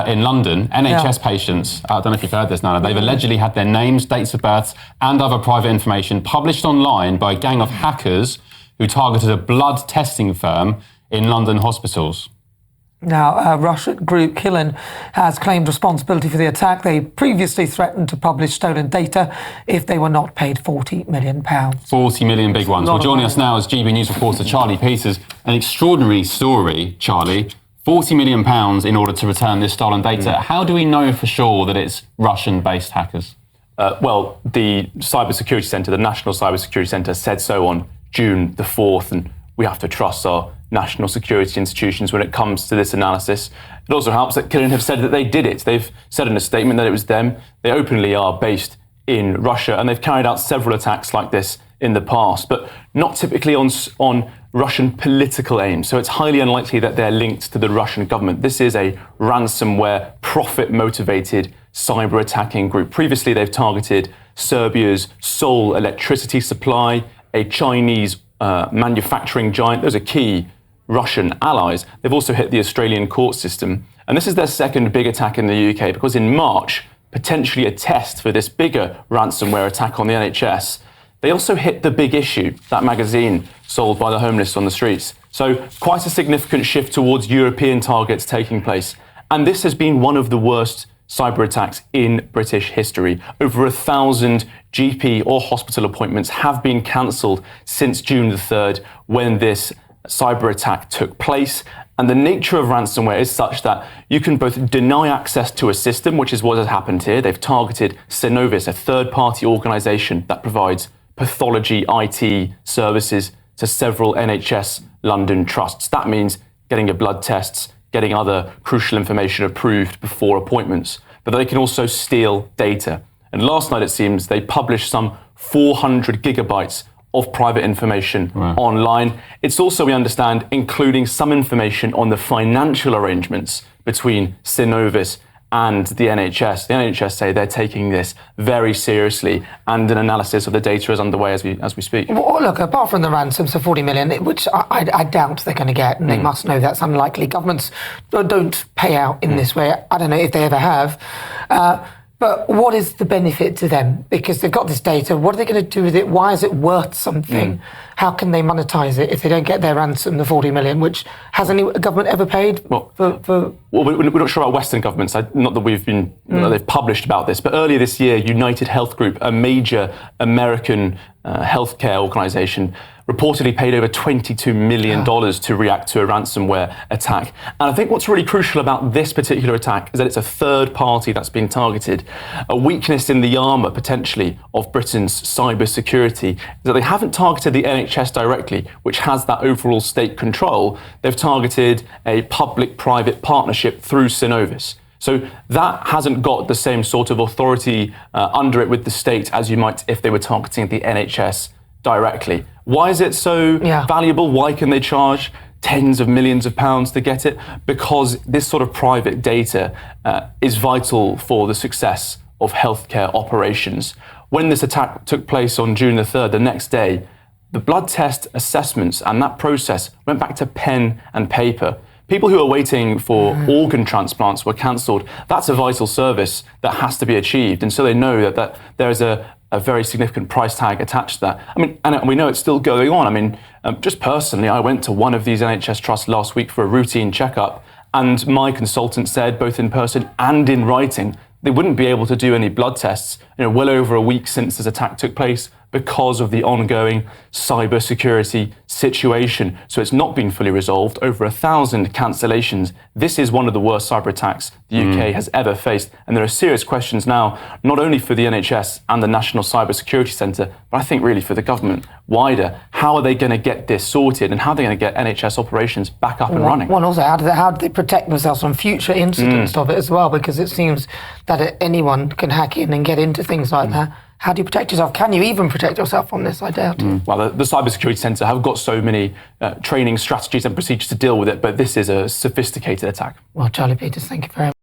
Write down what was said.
in London, NHS patients, I don't know if you've heard this, Nana, they've allegedly had their names, dates of births and other private information published online by a gang of hackers who targeted a blood testing firm in London hospitals. Now, Russian group Killen has claimed responsibility for the attack. They previously threatened to publish stolen data if they were not paid £40 million. 40 million, big ones. Well, joining us now is GB News reporter Charlie Peters. An extraordinary story, Charlie. £40 million in order to return this stolen data. How do we know for sure that it's Russian-based hackers? Well, the Cybersecurity Centre, the National Cybersecurity Centre, said so on June the 4th, and we have to trust our national security institutions when it comes to this analysis. It also helps that Killen have said that they did it. They've said in a statement that it was them. They openly are based in Russia, and they've carried out several attacks like this in the past, but not typically on Russian political aims. So it's highly unlikely that they're linked to the Russian government. This is a ransomware, profit-motivated cyber attacking group. Previously, they've targeted Serbia's sole electricity supply, a Chinese manufacturing giant. Those are key Russian allies. They've also hit the Australian court system. And this is their second big attack in the UK, because in March, potentially a test for this bigger ransomware attack on the NHS, they also hit The Big Issue, that magazine sold by the homeless on the streets. So quite a significant shift towards European targets taking place. And this has been one of the worst cyber attacks in British history. Over 1,000 GP or hospital appointments have been cancelled since June the 3rd, when this cyber attack took place. And the nature of ransomware is such that you can both deny access to a system, which is what has happened here. They've targeted Synovis, a third-party organisation that provides pathology IT services to several NHS London trusts. That means getting your blood tests, getting other crucial information approved before appointments. But they can also steal data. And last night, it seems, they published some 400 gigabytes of private information online. It's also, we understand, including some information on the financial arrangements between Synovis and the NHS. The NHS say they're taking this very seriously, and an analysis of the data is underway as we speak. Well, look, apart from the ransom, so 40 million, which I doubt they're going to get, and they must know that's unlikely. Governments don't pay out in this way. I don't know if they ever have. But what is the benefit to them? Because they've got this data. What are they going to do with it? Why is it worth something? How can they monetize it if they don't get their ransom, the 40 million, which has any government ever paid? Well, we're not sure about Western governments. Not that we've been, they've published about this. But earlier this year, United Health Group, a major American healthcare organisation, reportedly paid over $22 million to react to a ransomware attack. And I think what's really crucial about this particular attack is that it's a third party that's being targeted. A weakness in the armour, potentially, of Britain's cyber security is that they haven't targeted the NHS directly, which has that overall state control. They've targeted a public-private partnership through Synovis. So that hasn't got the same sort of authority under it with the state as you might if they were targeting the NHS directly. Why is it so valuable? Why can they charge tens of millions of pounds to get it? Because this sort of private data is vital for the success of healthcare operations. When this attack took place on June the 3rd, the next day, the blood test assessments and that process went back to pen and paper. People who are waiting for organ transplants were cancelled. That's a vital service that has to be achieved. And so they know that there is a very significant price tag attached to that. I mean, and we know it's still going on. I mean, just personally, I went to one of these NHS trusts last week for a routine checkup, and my consultant said, both in person and in writing, they wouldn't be able to do any blood tests, well over a week since this attack took place, because of the ongoing cyber security situation. So it's not been fully resolved. Over 1,000 cancellations. This is one of the worst cyber attacks the UK has ever faced. And there are serious questions now, not only for the NHS and the National Cyber Security Centre, but I think really for the government wider. How are they going to get this sorted, and how are they going to get NHS operations back up and running? Well, also, how do they protect themselves from future incidents of it as well? Because it seems that anyone can hack in and get into things like that. How do you protect yourself? Can you even protect yourself from this? I doubt it. Well, the Cybersecurity Centre have got so many training strategies and procedures to deal with it, but this is a sophisticated attack. Well, Charlie Peters, thank you very much.